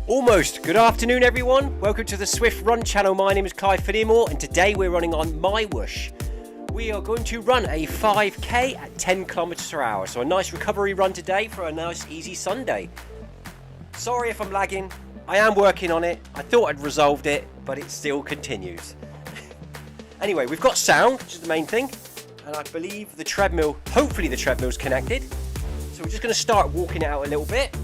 Almost. Good afternoon, everyone. Welcome to the Zwift Run Channel. My name is Clive Finnimore, and today we're running on Mywhoosh. We are going to run a 5k at 10 kilometers per hour. So a nice recovery run today for a nice, easy Sunday. Sorry if I'm lagging. I am working on it. I thought I'd resolved it, but it still continues. Anyway, we've got sound, which is the main thing. And I believe the treadmill, hopefully the treadmill's connected. So we're just going to start walking it out a little bit.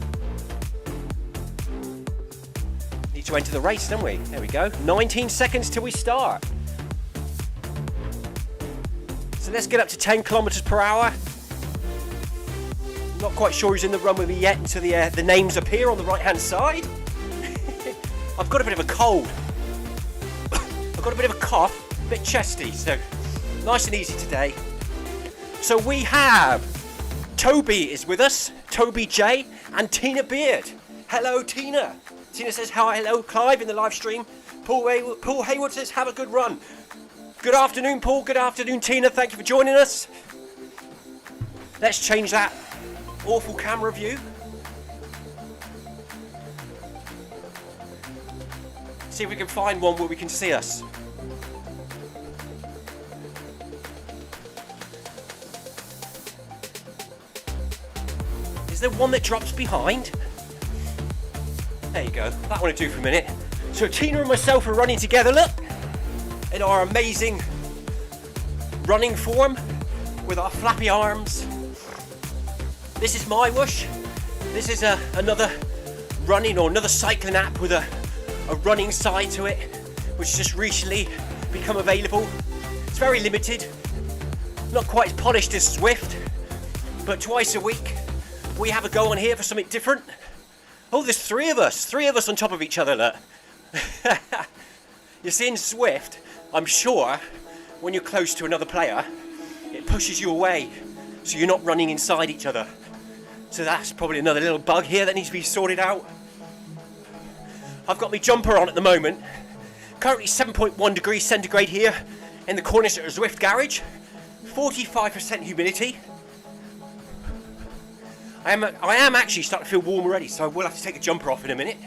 Need to enter the race, don't we? There we go. 19 seconds till we start. So let's get up to 10 kilometers per hour. Not quite sure who's in the run with me yet until the names appear on the right hand side. I've got a bit of a cold. I've got a bit of a cough, a bit chesty, so nice and easy today. So we have Toby is with us, Toby J, and Tina Beard. Hello, Tina. Tina says, hi, hello, Clive, in the live stream. Paul Haywood says, have a good run. Good afternoon, Paul. Good afternoon, Tina. Thank you for joining us. Let's change that awful camera view. See if we can find one where we can see us. Is there one that drops behind? There you go, that one will do for a minute. So Tina and myself are running together, look, in our amazing running form with our flappy arms. This is Mywhoosh. This is another running or another cycling app with a running side to it, which just recently become available. It's very limited, not quite as polished as Zwift, but twice a week we have a go on here for something different. Oh, there's three of us on top of each other, look. You see, in Zwift, I'm sure, when you're close to another player, it pushes you away, so you're not running inside each other. So that's probably another little bug here that needs to be sorted out. I've got my jumper on at the moment. Currently 7.1 degrees centigrade here in the Cornish at a Zwift garage. 45% humidity. I am actually starting to feel warm already, so I will have to take the jumper off in a minute.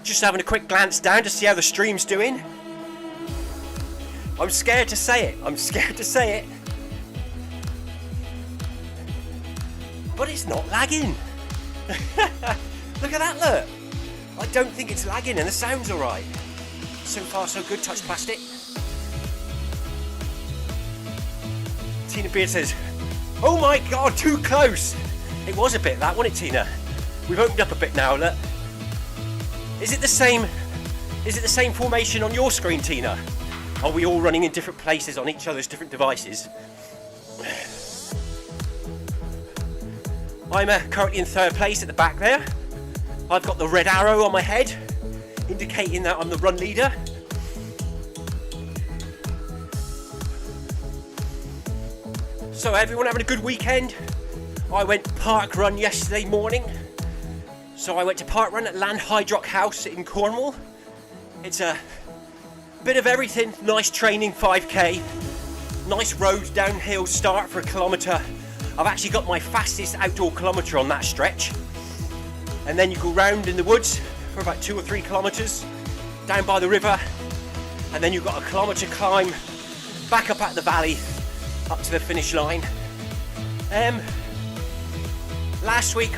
Just having a quick glance down to see how the stream's doing. I'm scared to say it. But it's not lagging. Look at that, look. I don't think it's lagging and the sound's alright. So far so good, touch plastic. Tina Beard says, oh my god, too close. It was a bit that, wasn't it, Tina? We've opened up a bit now, look. Is it the same formation on your screen, Tina? Are we all running in different places on each other's different devices? I'm currently in third place at the back there. I've got the red arrow on my head, indicating that I'm the run leader. So everyone having a good weekend? I went park run yesterday morning. So I went to park run at Land Hydrock House in Cornwall. It's a bit of everything, nice training, 5k, nice road downhill start for a kilometre. I've actually got my fastest outdoor kilometre on that stretch. And then you go round in the woods for about 2 or 3 kilometres, down by the river. And then you've got a kilometre climb back up at the valley, up to the finish line. Last week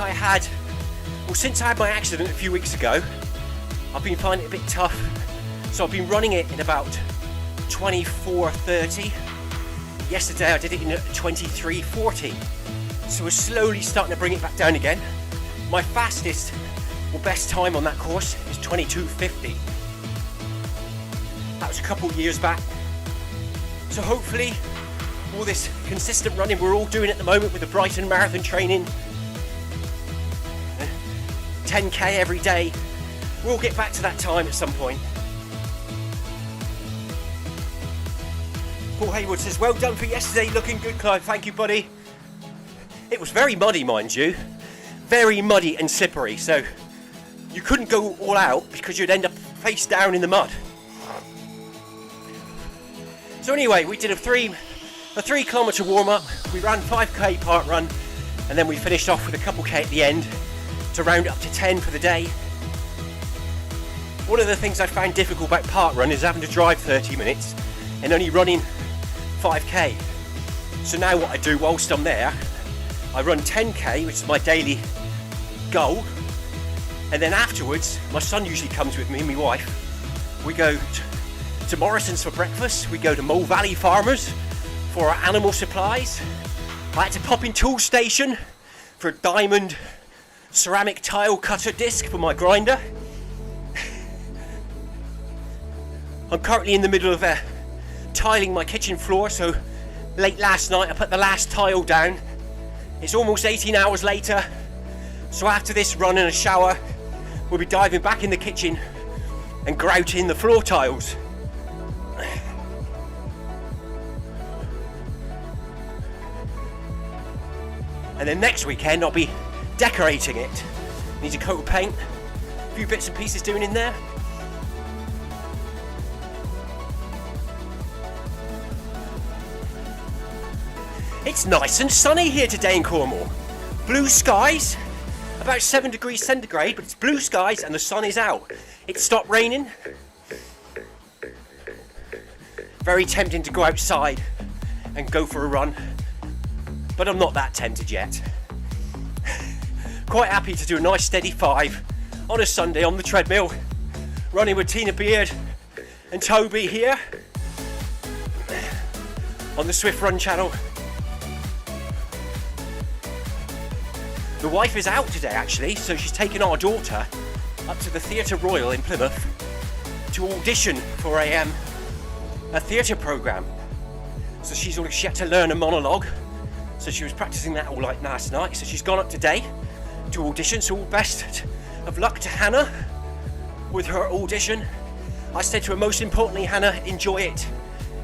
since I had my accident a few weeks ago, I've been finding it a bit tough. So I've been running it in about 24:30. Yesterday I did it in 23:40. So we're slowly starting to bring it back down again. My fastest or best time on that course is 22:50. That was a couple of years back. So hopefully all this consistent running we're all doing at the moment with the Brighton Marathon training, 10k every day, we'll get back to that time at some point. Paul Haywood says, well done for yesterday, looking good, Clive. Thank you, buddy. It was very muddy, mind you. Very muddy and slippery, so you couldn't go all out because you'd end up face down in the mud. So anyway, we did a 3 kilometre warm-up. We ran 5k park run, and then we finished off with a couple K at the end to round up to 10 for the day. One of the things I found difficult about park run is having to drive 30 minutes and only running 5k. So now what I do whilst I'm there, I run 10k, which is my daily goal, and then afterwards my son usually comes with me and my wife. We go to Morrison's for breakfast, we go to Mole Valley Farmers for our animal supplies. I had to pop in Tool Station for a Dimond ceramic tile cutter disc for my grinder. I'm currently in the middle of tiling my kitchen floor, so late last night I put the last tile down. It's almost 18 hours later, so after this run and a shower, we'll be diving back in the kitchen and grouting the floor tiles. And then next weekend I'll be decorating it. Needs a coat of paint, a few bits and pieces doing in there. It's nice and sunny here today in Cornwall. Blue skies, about 7 degrees centigrade, but it's blue skies and the sun is out. It stopped raining. Very tempting to go outside and go for a run, but I'm not that tempted yet. Quite happy to do a nice steady 5 on a Sunday on the treadmill, running with Tina Beard and Toby here on the Zwift Run Channel. The wife is out today actually, so she's taken our daughter up to the Theatre Royal in Plymouth to audition for a theatre programme. So she had to learn a monologue, so she was practising that all like last night, so she's gone up today to audition, so all best of luck to Hannah with her audition. I said to her, most importantly, Hannah, enjoy it.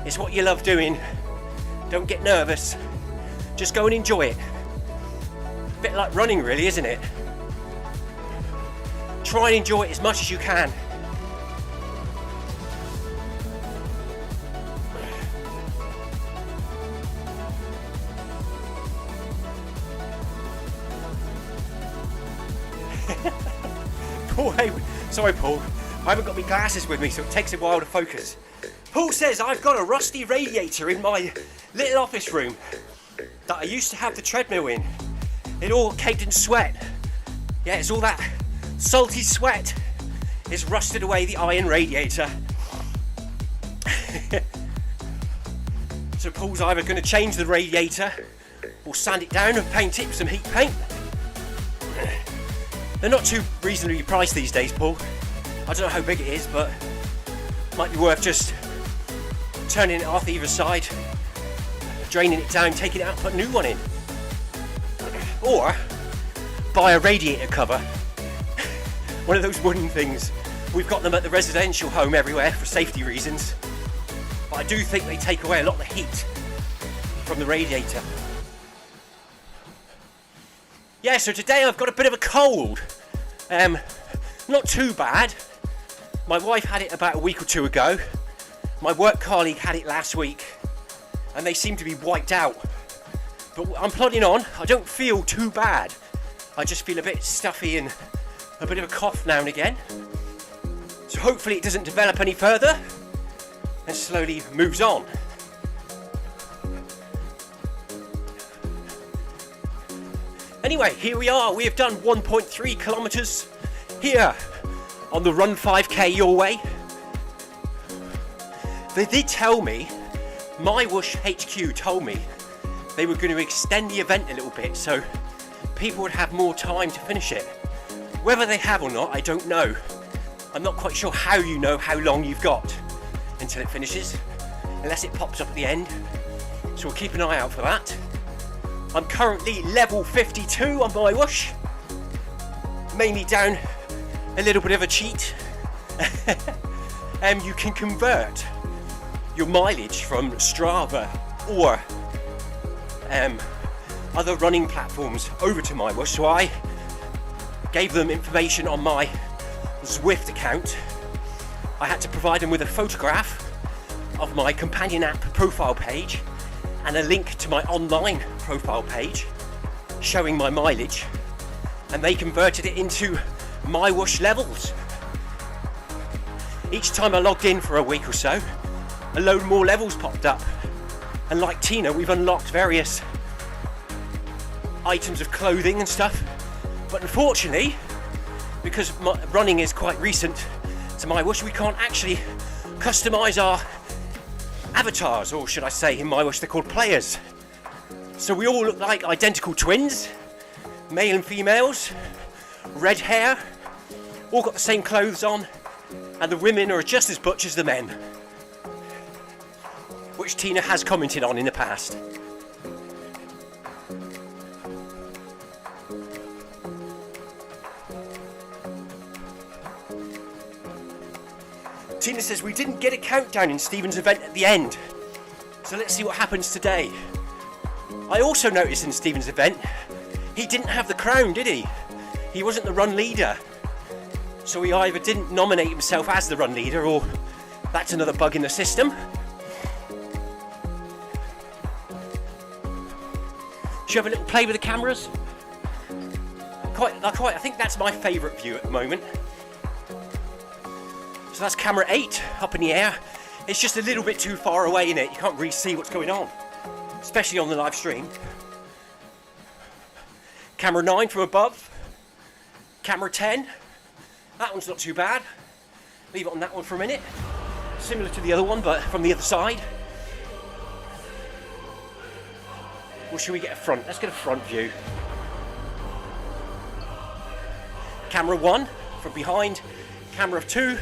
It's what you love doing. Don't get nervous. Just go and enjoy it. A bit like running really, isn't it? Try and enjoy it as much as you can. Paul, sorry Paul, I haven't got my glasses with me, so it takes a while to focus. Paul says I've got a rusty radiator in my little office room that I used to have the treadmill in. It all caked in sweat. Yeah, it's all that salty sweat. It's rusted away the iron radiator. So Paul's either going to change the radiator or sand it down and paint it with some heat paint. They're not too reasonably priced these days, Paul. I don't know how big it is, but it might be worth just turning it off either side, draining it down, taking it out, put a new one in. Or buy a radiator cover. One of those wooden things. We've got them at the residential home everywhere for safety reasons. But I do think they take away a lot of the heat from the radiator. Yeah, so today I've got a bit of a cold. Not too bad. My wife had it about a week or two ago. My work colleague had it last week. And they seem to be wiped out. But I'm plodding on. I don't feel too bad. I just feel a bit stuffy and a bit of a cough now and again. So hopefully it doesn't develop any further and slowly moves on. Anyway, here we are. We have done 1.3 kilometers here on the Run 5k Your Way. They did tell me, Mywhoosh HQ told me, they were going to extend the event a little bit so people would have more time to finish it. Whether they have or not, I don't know. I'm not quite sure how you know how long you've got until it finishes, unless it pops up at the end. So we'll keep an eye out for that. I'm currently level 52 on Mywhoosh, mainly down a little bit of a cheat. You can convert your mileage from Strava or other running platforms over to Mywhoosh. So I gave them information on my Zwift account. I had to provide them with a photograph of my companion app profile page and a link to my online profile page showing my mileage, and they converted it into Mywhoosh levels. Each time I logged in for a week or so, a load more levels popped up, and like Tina, we've unlocked various items of clothing and stuff, but unfortunately, because running is quite recent to Mywhoosh, we can't actually customise our avatars, or should I say in Mywhoosh they're called players. So we all look like identical twins, male and females, red hair, all got the same clothes on, and the women are just as butch as the men, which Tina has commented on in the past. Tina says we didn't get a countdown in Stephen's event at the end, so let's see what happens today. I also noticed in Stephen's event, he didn't have the crown, did he? He wasn't the run leader. So he either didn't nominate himself as the run leader, or that's another bug in the system. Should we have a little play with the cameras? I think that's my favourite view at the moment. So that's camera 8 up in the air. It's just a little bit too far away in it. You can't really see what's going on, especially on the live stream. Camera 9 from above. Camera 10. That one's not too bad. Leave it on that one for a minute. Similar to the other one, but from the other side. Or should we get a front? Let's get a front view. Camera 1 from behind. Camera 2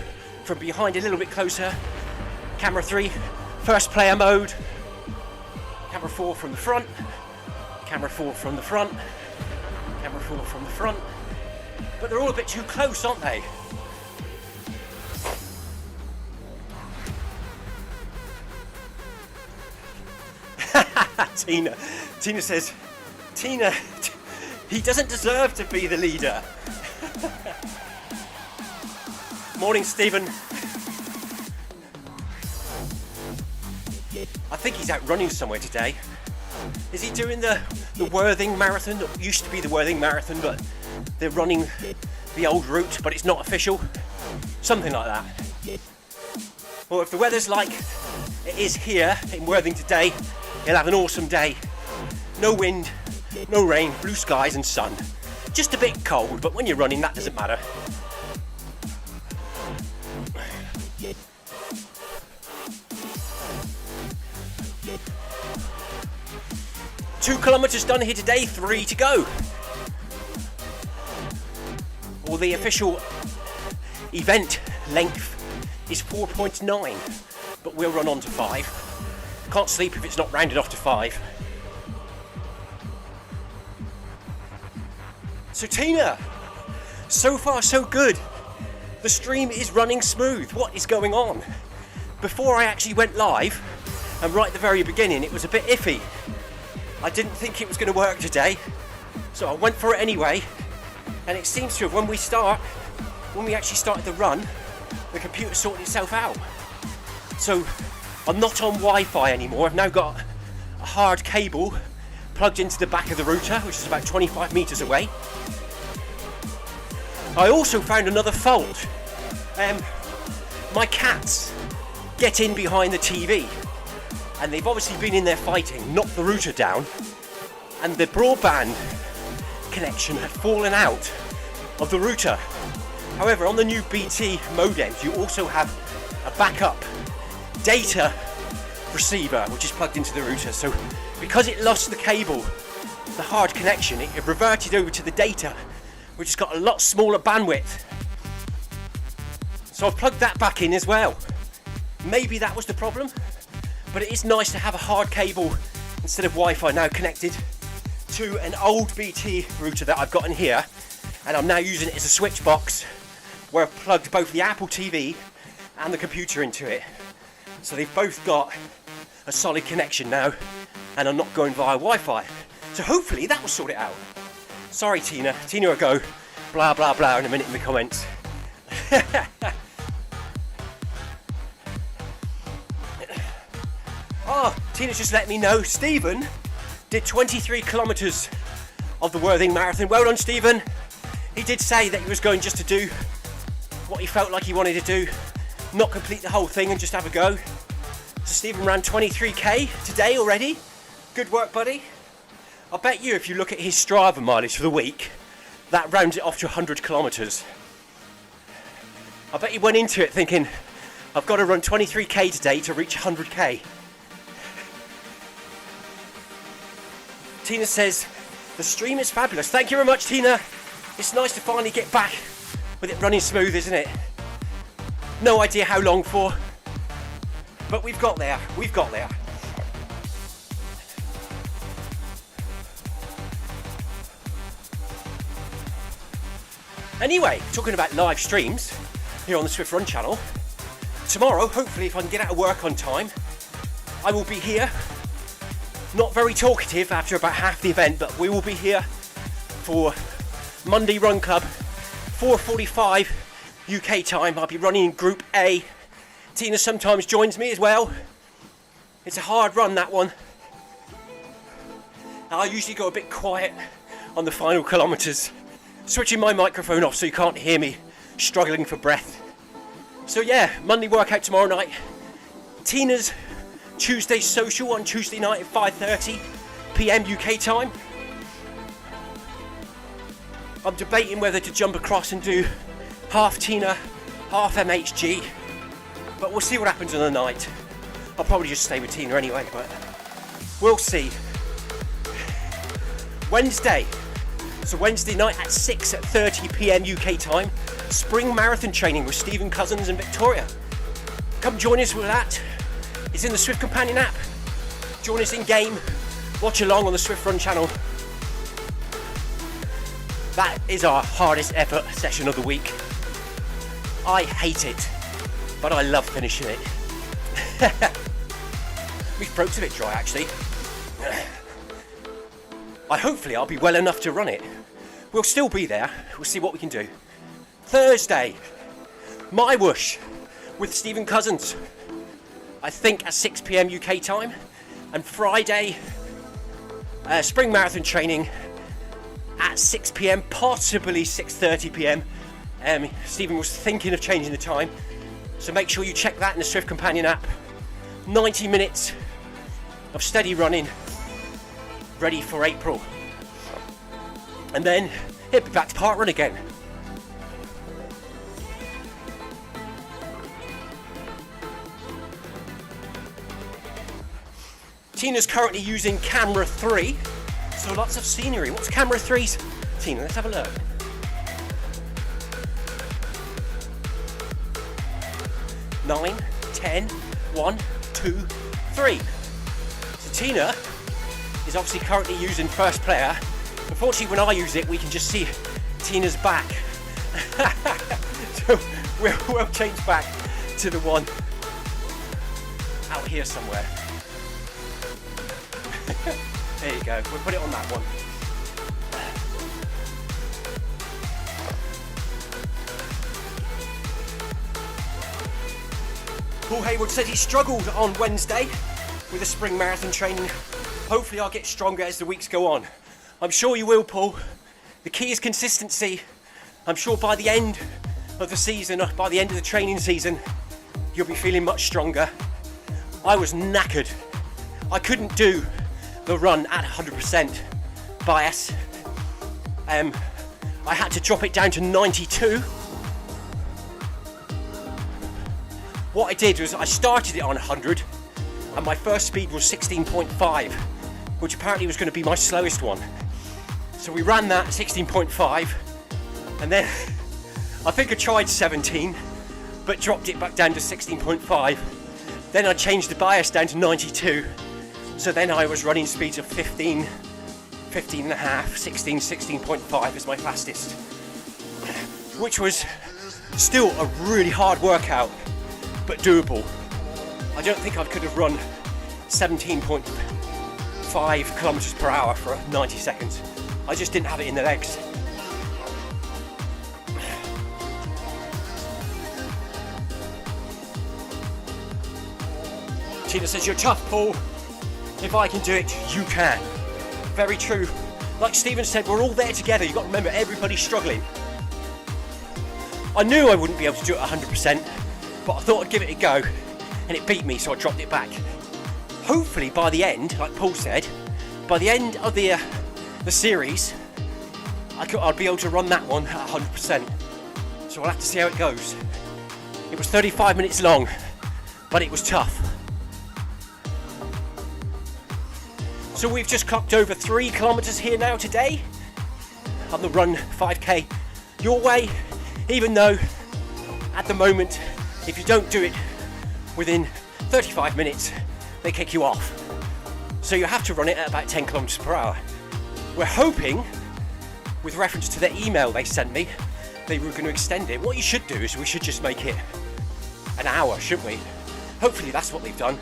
from behind a little bit closer. Camera 3, first player mode. Camera 4 from the front. Camera 4 from the front. Camera 4 from the front. But they're all a bit too close, aren't they? Tina says, Tina, he doesn't deserve to be the leader. Morning, Stephen. I think he's out running somewhere today. Is he doing the Worthing Marathon? That used to be the Worthing Marathon, but they're running the old route, but it's not official. Something like that. Well, if the weather's like it is here in Worthing today, he'll have an awesome day. No wind, no rain, blue skies and sun. Just a bit cold, but when you're running, that doesn't matter. Two kilometres done here today, 3 to go. Well, the official event length is 4.9, but we'll run on to 5. Can't sleep if it's not rounded off to 5. So Tina, so far so good. The stream is running smooth. What is going on? Before I actually went live, and right at the very beginning, it was a bit iffy. I didn't think it was going to work today, so I went for it anyway, and it seems to have, when we actually started the run, the computer sorted itself out. So I'm not on Wi-Fi anymore. I've now got a hard cable plugged into the back of the router, which is about 25 meters away. I also found another fault. My cats get in behind the TV, and they've obviously been in there fighting, knocked the router down, and the broadband connection had fallen out of the router. However, on the new BT modems, you also have a backup data receiver which is plugged into the router. So because it lost the cable, the hard connection, it reverted over to the data, which has got a lot smaller bandwidth. So I've plugged that back in as well. Maybe that was the problem, but it is nice to have a hard cable instead of Wi-Fi now connected to an old BT router that I've got in here, and I'm now using it as a switch box where I've plugged both the Apple TV and the computer into it. So they've both got a solid connection now, and I'm not going via Wi-Fi. So hopefully that will sort it out. Sorry Tina will go blah blah blah in a minute in the comments. Oh, Tina's just let me know Stephen did 23 kilometres of the Worthing Marathon. Well done, Stephen. He did say that he was going just to do what he felt like he wanted to do, not complete the whole thing and just have a go. So Stephen ran 23k today already. Good work, buddy. I bet you if you look at his Strava mileage for the week, that rounds it off to 100 kilometres. I bet he went into it thinking, I've got to run 23k today to reach 100k. Tina says, the stream is fabulous. Thank you very much, Tina. It's nice to finally get back with it running smooth, isn't it? No idea how long for, but we've got there. We've got there. Anyway, talking about live streams here on the Zwift Run channel, tomorrow, hopefully if I can get out of work on time, I will be here. Not very talkative after about half the event, but we will be here for Monday Run Club, 4:45 UK time. I'll be running in Group A. Tina sometimes joins me as well. It's a hard run, that one. I usually go a bit quiet on the final kilometres, switching my microphone off so you can't hear me struggling for breath. So yeah, Monday workout tomorrow night. Tina's Tuesday social on Tuesday night at 5:30 PM UK time. I'm debating whether to jump across and do half Tina, half MHG, but we'll see what happens on the night. I'll probably just stay with Tina anyway, but we'll see. Wednesday. So Wednesday night at 6:30 PM UK time, spring marathon training with Stephen Cousins and Victoria. Come join us with that. It's in the Zwift Companion app. Join us in game. Watch along on the Zwift Run channel. That is our hardest ever session of the week. I hate it, but I love finishing it. My throat's a bit dry actually. Hopefully I'll be well enough to run it. We'll still be there. We'll see what we can do. Thursday, Mywhoosh with Stephen Cousins. I think at 6 PM UK time. And Friday, spring marathon training at 6 PM, possibly 6:30 PM. Stephen was thinking of changing the time, so make sure you check that in the Zwift Companion app. 90 minutes of steady running, ready for April. And then he'll be back to park run again. Tina's currently using camera 3, so lots of scenery. What's camera 3's? Tina, let's have a look. Nine, 10, 1, 2, 3. So Tina is obviously currently using first player. Unfortunately, when I use it, we can just see Tina's back. So we'll change back to the one out here somewhere. There you go, we'll put it on that one. Paul Hayward said he struggled on Wednesday with the spring marathon training. Hopefully I'll get stronger as the weeks go on. I'm sure you will, Paul. The key is consistency. I'm sure by the end of the season, or by the end of the training season, you'll be feeling much stronger. I was knackered. I couldn't do the run at 100% bias. I had to drop it down to 92. What I did was I started it on 100 and my first speed was 16.5, which apparently was going to be my slowest one. So we ran that 16.5 and then I think I tried 17 but dropped it back down to 16.5. Then I changed the bias down to 92. So then I was running speeds of 15, 15 and a half, 16, 16.5 is my fastest, which was still a really hard workout, but doable. I don't think I could have run 17.5 kilometers per hour for 90 seconds. I just didn't have it in the legs. Tina says, you're tough, Paul. If I can do it, you can. Very true. Like Stephen said, we're all there together. You've got to remember, everybody's struggling. I knew I wouldn't be able to do it 100%, but I thought I'd give it a go, and it beat me, so I dropped it back. Hopefully by the end, like Paul said, by the end of the series, I'll be able to run that one at 100%. So I'll have to see how it goes. It was 35 minutes long, but it was tough. So we've just clocked over 3 kilometers here now today on the Run 5K Your Way, even though at the moment, if you don't do it within 35 minutes, they kick you off. So you have to run it at about 10 kilometers per hour. We're hoping, with reference to the email they sent me, they were going to extend it. What you should do is we should just make it an hour, shouldn't we? Hopefully that's what they've done.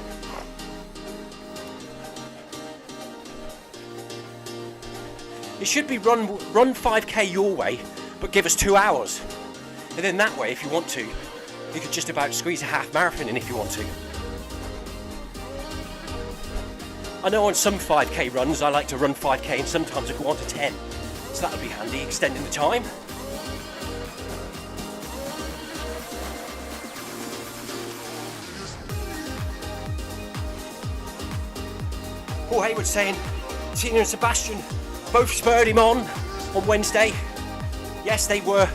It should be run 5K your way, but give us 2 hours. And then that way, if you want to, you could just about squeeze a half marathon in if you want to. I know on some 5K runs, I like to run 5K and sometimes I go on to 10. So that would be handy, extending the time. Paul Hayward saying, Tina and Sebastian both spurred him on Wednesday. Yes, they were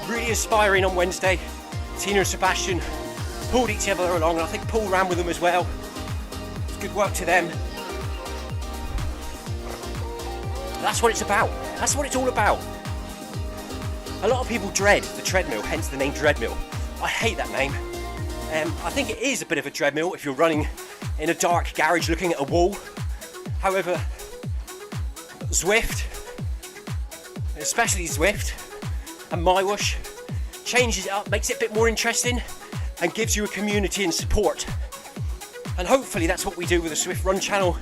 really inspiring on Wednesday. Tina and Sebastian pulled each other along, and I think Paul ran with them as well. It's good work to them. That's what it's about. That's what it's all about. A lot of people dread the treadmill, hence the name Treadmill. I hate that name. I think it is a bit of a treadmill if you're running in a dark garage looking at a wall. However, Zwift, especially Zwift and MyWhoosh, changes it up, makes it a bit more interesting and gives you a community and support. And hopefully that's what we do with the Zwift Run Channel.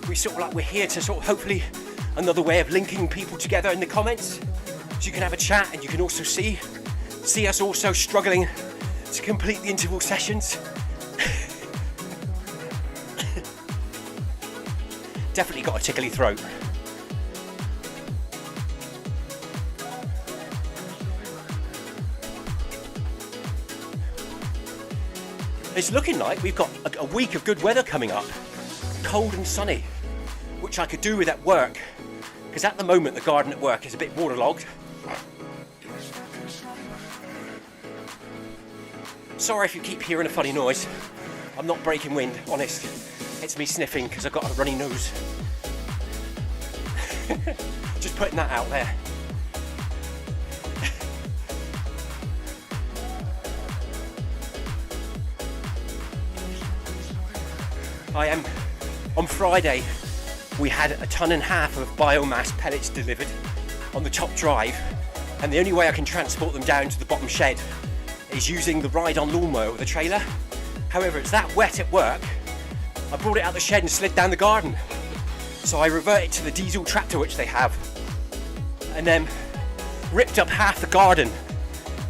We're here to hopefully another way of linking people together in the comments, so you can have a chat and you can also see us also struggling to complete the interval sessions. Definitely got a tickly throat. It's looking like we've got a week of good weather coming up, cold and sunny, which I could do with at work, because at the moment the garden at work is a bit waterlogged. Sorry if you keep hearing a funny noise. I'm not breaking wind, honest. It's me sniffing because I've got a runny nose. Just putting that out there. On Friday, we had 1.5 tons of biomass pellets delivered on the top drive, and the only way I can transport them down to the bottom shed is using the ride-on lawnmower with a trailer. However, it's that wet at work, I brought it out the shed and slid down the garden. So I reverted to the diesel tractor which they have, and then ripped up half the garden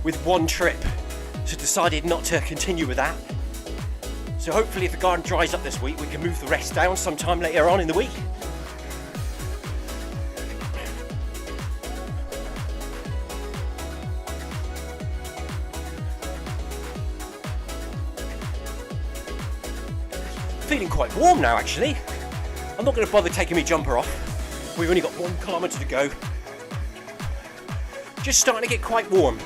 with one trip. So decided not to continue with that. So hopefully if the garden dries up this week, we can move the rest down sometime later on in the week. Feeling quite warm now actually. I'm not going to bother taking my jumper off. We've only got 1 kilometre to go. Just starting to get quite warm.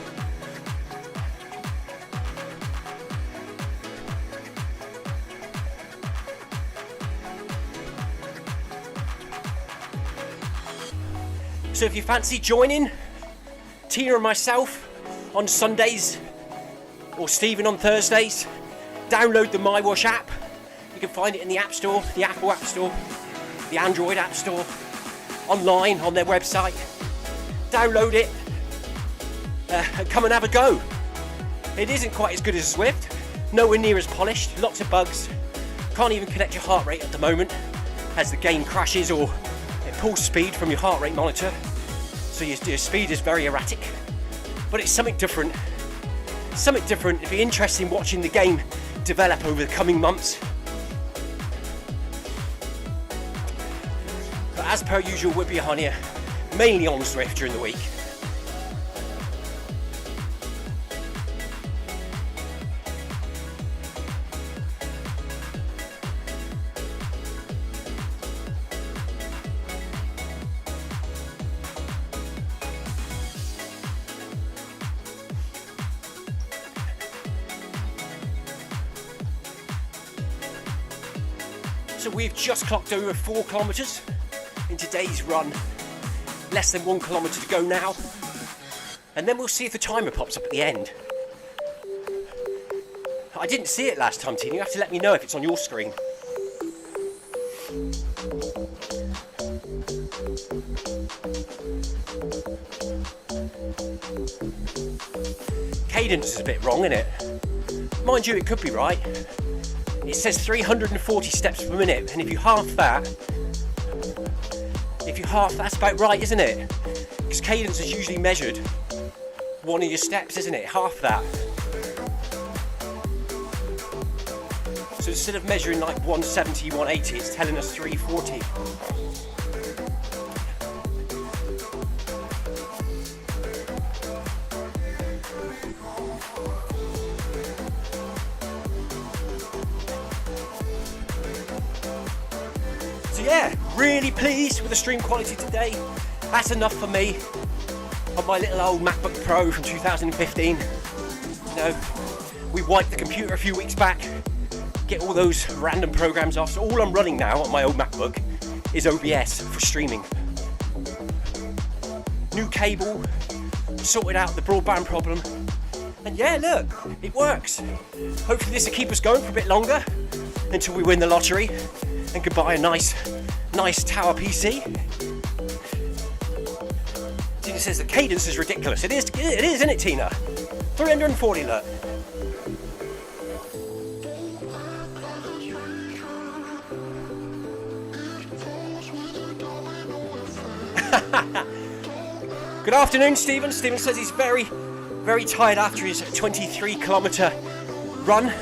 So if you fancy joining Tina and myself on Sundays, or Stephen on Thursdays, download the MyWhoosh app. You can find it in the App Store, the Apple App Store, the Android App Store, online on their website. Download it and come and have a go. It isn't quite as good as Zwift, nowhere near as polished, lots of bugs. Can't even connect your heart rate at the moment as the game crashes or it pulls speed from your heart rate monitor. So your speed is very erratic, but it's something different. Something different. It'd be interesting watching the game develop over the coming months. as per usual, we'll be on here mainly on Zwift during the week. So we've just clocked over 4 kilometers in today's run. Less than 1 kilometer to go now. And then we'll see if the timer pops up at the end. I didn't see it last time, Tina. You have to let me know if it's on your screen. Cadence is a bit wrong, isn't it? Mind you, it could be right. It says 340 steps per minute, and if you half that, that's about right, isn't it? Because cadence is usually measured one of your steps, isn't it? Half that. So instead of measuring like 170, 180, it's telling us 340. So yeah, really pleased with the stream quality today. That's enough for me on my little old MacBook Pro from 2015. You know, we wiped the computer a few weeks back, get all those random programs off. So all I'm running now on my old MacBook is OBS for streaming. New cable, sorted out the broadband problem. And yeah, look, it works. Hopefully this will keep us going for a bit longer until we win the lottery and can buy a nice tower PC. Tina says the cadence is ridiculous. It is, isn't it, Tina? 340, look. Good afternoon, Stephen. Stephen says he's very, very tired after his 23-kilometer run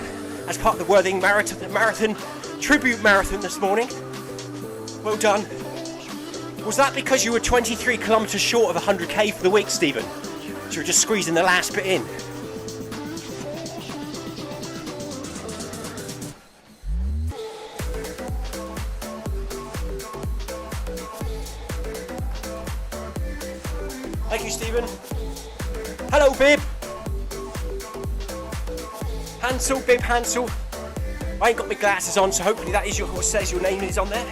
as part of the Worthing Marathon tribute marathon this morning. Well done. Was that because you were 23 kilometers short of 100k for the week, Stephen? So you're just squeezing the last bit in. Thank you, Stephen. Hello, Bib. Hansel, Bib Hansel. I ain't got my glasses on, so hopefully that is what says your name is on there.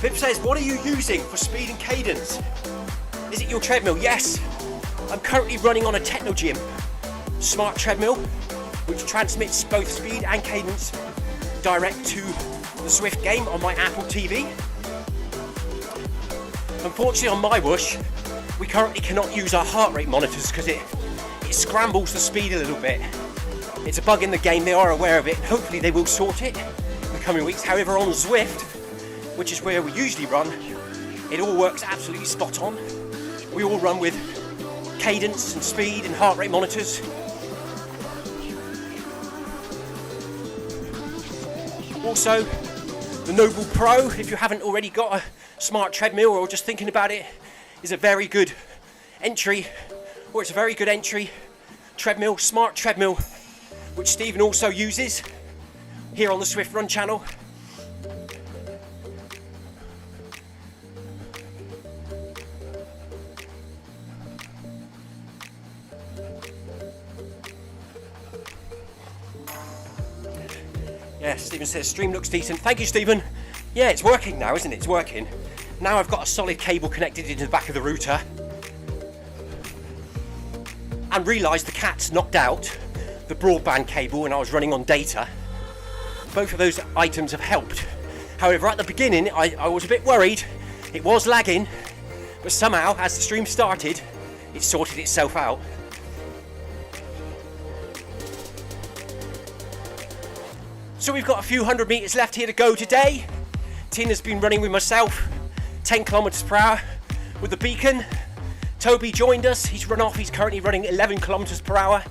Bib says, what are you using for speed and cadence? Is it your treadmill? Yes. I'm currently running on a TechnoGym smart treadmill, which transmits both speed and cadence direct to the Zwift game on my Apple TV. Unfortunately on Mywhoosh, we currently cannot use our heart rate monitors because it scrambles the speed a little bit. It's a bug in the game, they are aware of it. Hopefully they will sort it in the coming weeks. However, on Zwift, which is where we usually run, it all works absolutely spot on. We all run with cadence and speed and heart rate monitors. Also, the Noble Pro, if you haven't already got a smart treadmill or just thinking about it, is a very good entry, or it's a very good entry treadmill, smart treadmill, which Stephen also uses here on the Zwift Run channel. Yeah, Stephen says stream looks decent. Thank you, Stephen. Yeah, it's working now, isn't it? It's working. Now I've got a solid cable connected into the back of the router and realised the cat's knocked out the broadband cable and I was running on data. Both of those items have helped. However, at the beginning, I was a bit worried. It was lagging, but somehow, as the stream started, it sorted itself out. So we've got a few hundred metres left here to go today. Tina's been running with myself, 10 kilometres per hour with the beacon. Toby joined us, he's run off, he's currently running 11 kilometres per hour.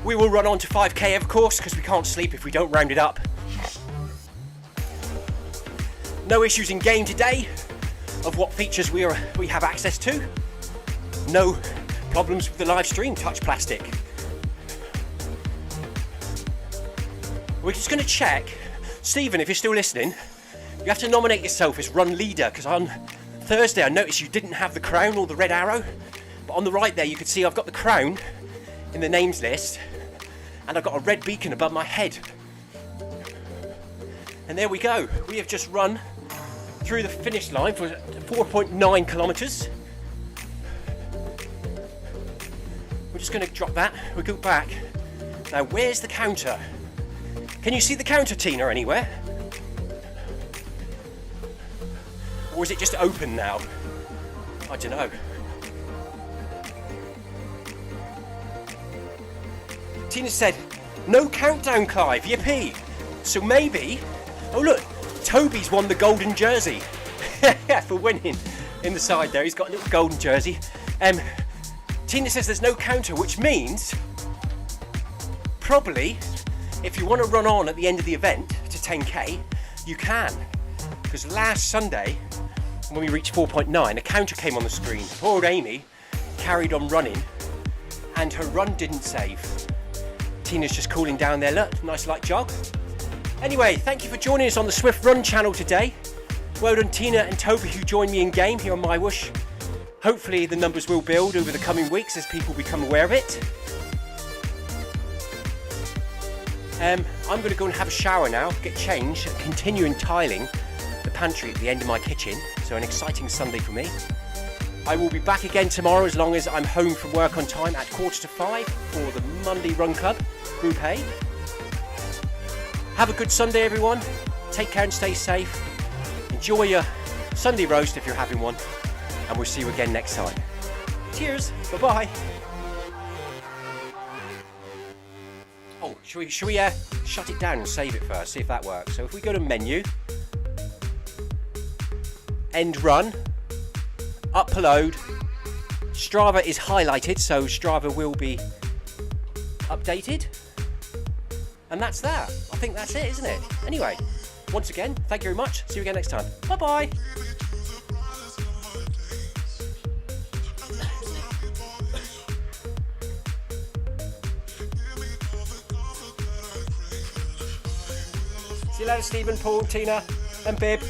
We will run on to 5k of course, because we can't sleep if we don't round it up. No issues in game today of what features we have access to. No problems with the live stream touch plastic. We're just going to check. Stephen, if you're still listening, you have to nominate yourself as run leader, because on Thursday I noticed you didn't have the crown or the red arrow, but on the right there you can see I've got the crown in the names list and I've got a red beacon above my head. And there we go, we have just run through the finish line for 4.9 kilometers. We're just going to drop that, we'll go back. Now where's the counter? Can you see the counter, Tina, anywhere? Or is it just open now? I don't know. Tina said, no countdown, Clive, yippee. So maybe, oh look, Toby's won the golden jersey for winning in the side there. He's got a little golden jersey. Tina says there's no counter, which means probably if you want to run on at the end of the event to 10k, you can. Because last Sunday, when we reached 4.9, a counter came on the screen. Poor old Amy carried on running and her run didn't save. Tina's just cooling down there, look, nice light jog. Anyway, thank you for joining us on the Zwift Run channel today. Well done Tina and Toby who joined me in game here on MyWhoosh. Hopefully the numbers will build over the coming weeks as people become aware of it. I'm going to go and have a shower now, get changed, and continue in tiling the pantry at the end of my kitchen. So an exciting Sunday for me. I will be back again tomorrow as long as I'm home from work on time at 4:45 for the Monday Run Club, Group A. Have a good Sunday everyone, take care and stay safe. Enjoy your Sunday roast if you're having one, and we'll see you again next time. Cheers, bye-bye. Oh, should we shut it down and save it first, see if that works. So if we go to menu, end run, upload, Strava is highlighted, so Strava will be updated. And that's that. I think that's it, isn't it? Anyway, once again, thank you very much. See you again next time. Bye-bye. See you later, Stephen, Paul, Tina, and Bib.